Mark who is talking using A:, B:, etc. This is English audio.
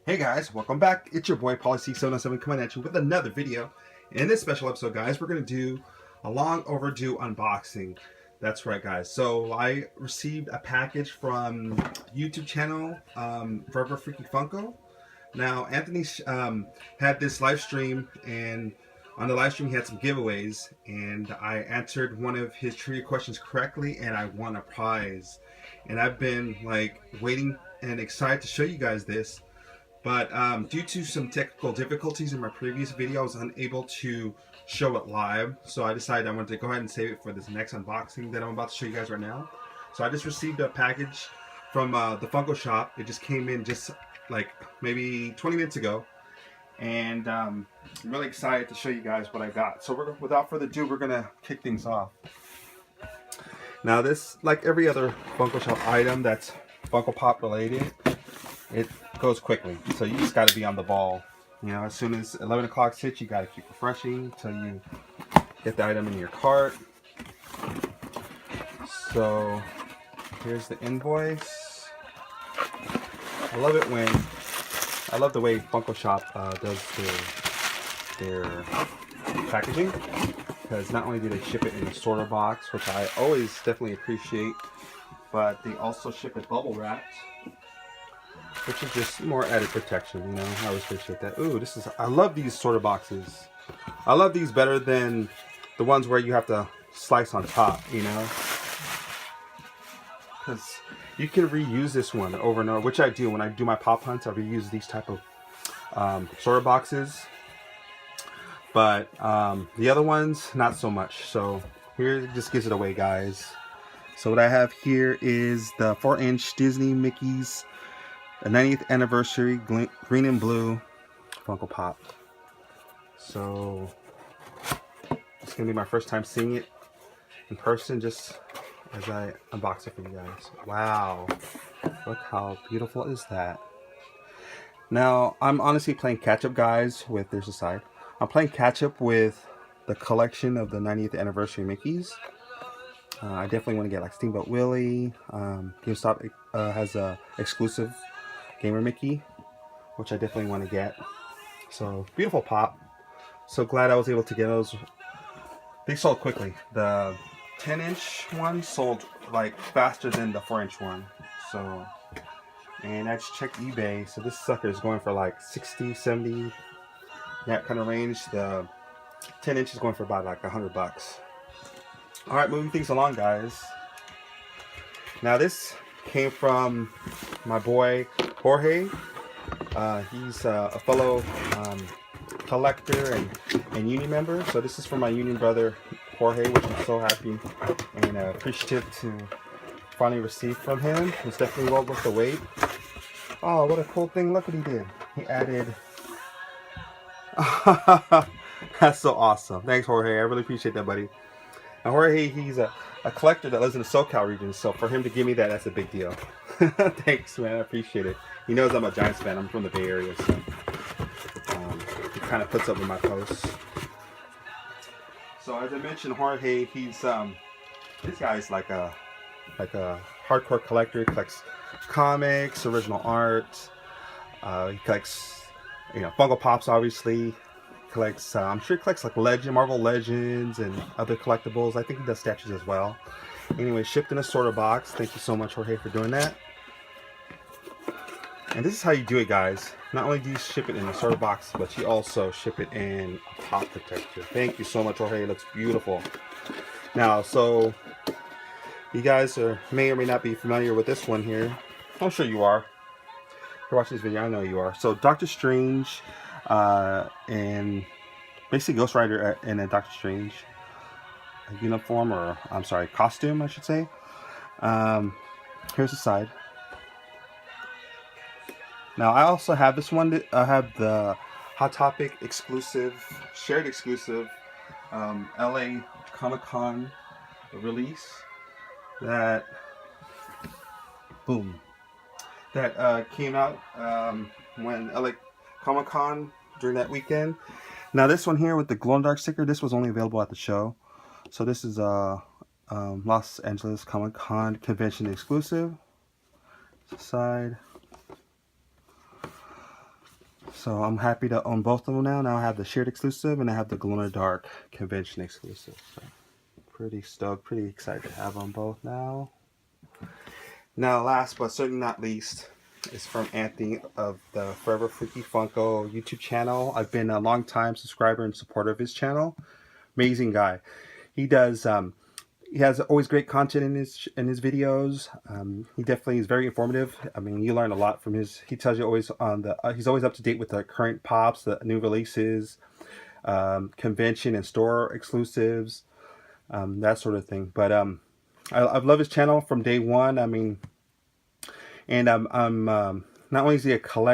A: Hey guys, welcome back. It's your boy Policy707 coming at you with another video. In this special episode, guys, we're going to do a long overdue unboxing. That's right, guys. So I received a package from YouTube channel Forever Freaky Funko. Now, Anthony had this live stream, and on the live stream he had some giveaways, and I answered one of his trivia questions correctly, and I won a prize. And I've been like waiting and excited to show you guys this. But due to some technical difficulties in my previous video, I was unable to show it live. So I decided I wanted to go ahead and save it for this next unboxing that I'm about to show you guys right now. So I just received a package from the Funko Shop. It just came in just like maybe 20 minutes ago. And I'm really excited to show you guys what I got. So without further ado, we're going to kick things off. Now this, like every other Funko Shop item that's Funko Pop related, it goes quickly, so you just got to be on the ball. You know, as soon as 11 o'clock hits, you got to keep refreshing until you get the item in your cart. So here's the invoice. I love the way Funko Shop does their packaging, because not only do they ship it in a sorter box, which I always definitely appreciate, but they also ship it bubble wrapped, which is just more added protection, you know. I always appreciate that. Ooh, I love these sorter boxes. I love these better than the ones where you have to slice on top, you know. Because you can reuse this one over and over, which I do. When I do my pop hunts, I reuse these type of sorter boxes. But the other ones, not so much. So here, it just gives it away, guys. So what I have here is the 4-inch Disney Mickey's a 90th anniversary green and blue Funko Pop. So it's gonna be my first time seeing it in person, just as I unbox it for you guys. Wow, look how beautiful is that. Now I'm honestly playing catch up, guys, with there's a side. I'm playing catch up with the collection of the 90th anniversary Mickeys. I definitely want to get like Steamboat Willie. GameStop has a exclusive Gamer Mickey, which I definitely want to get. So beautiful pop. So glad I was able to get those. They sold quickly. The 10-inch one sold like faster than the 4-inch one. So, and I just checked eBay. So this sucker is going for like 60, 70, that kind of range. The 10-inch is going for about like $100. All right, moving things along, guys. Now this came from my boy Jorge. He's a fellow collector and union member. So this is from my union brother Jorge, which I'm so happy and appreciative to finally receive from him. It's definitely well worth the wait. Oh, what a cool thing. Look what he did. He added... That's so awesome. Thanks, Jorge. I really appreciate that, buddy. Now, Jorge, he's a collector that lives in the SoCal region, so for him to give me that, that's a big deal. Thanks, man. I appreciate it. He knows I'm a Giants fan. I'm from the Bay Area, so he kind of puts up with my posts. So as I mentioned, Jorge, he's this guy's like a hardcore collector. He collects comics, original art. He collects, you know, Funko Pops, obviously. Collects, I'm sure he collects like Marvel Legends and other collectibles. I think he does statues as well. Anyway, shipped in a sorter box. Thank you so much, Jorge, for doing that. And this is how you do it, guys. Not only do you ship it in a sorter box, but you also ship it in a pop protector. Thank you so much, Jorge. It looks beautiful. Now, so you guys may or may not be familiar with this one here. I'm sure you are. If you're watching this video, I know you are. So Doctor Strange and basically Ghost Rider in a Doctor Strange uniform, or I'm sorry, costume, I should say. Here's the side. Now I also have this one. I have the Hot Topic exclusive, shared exclusive LA Comic-Con release that came out when LA Comic-Con during that weekend. Now this one here with the glow-in-the-dark sticker, this was only available at the show. So this is Los Angeles Comic-Con convention exclusive. Side. So I'm happy to own both of them now. Now I have the shared exclusive and I have the glow in the dark convention exclusive. So pretty stoked, pretty excited to have them both now. Now, last but certainly not least, is from Anthony of the Forever Freaky Funko YouTube channel. I've been a long time subscriber and supporter of his channel. Amazing guy. He does. He has always great content in his videos. He definitely is very informative. I mean, you learn a lot from his. He tells you always on the. He's always up to date with the current pops, the new releases, convention and store exclusives, that sort of thing. But I've loved his channel from day one. I mean, and I'm not only is he a collector.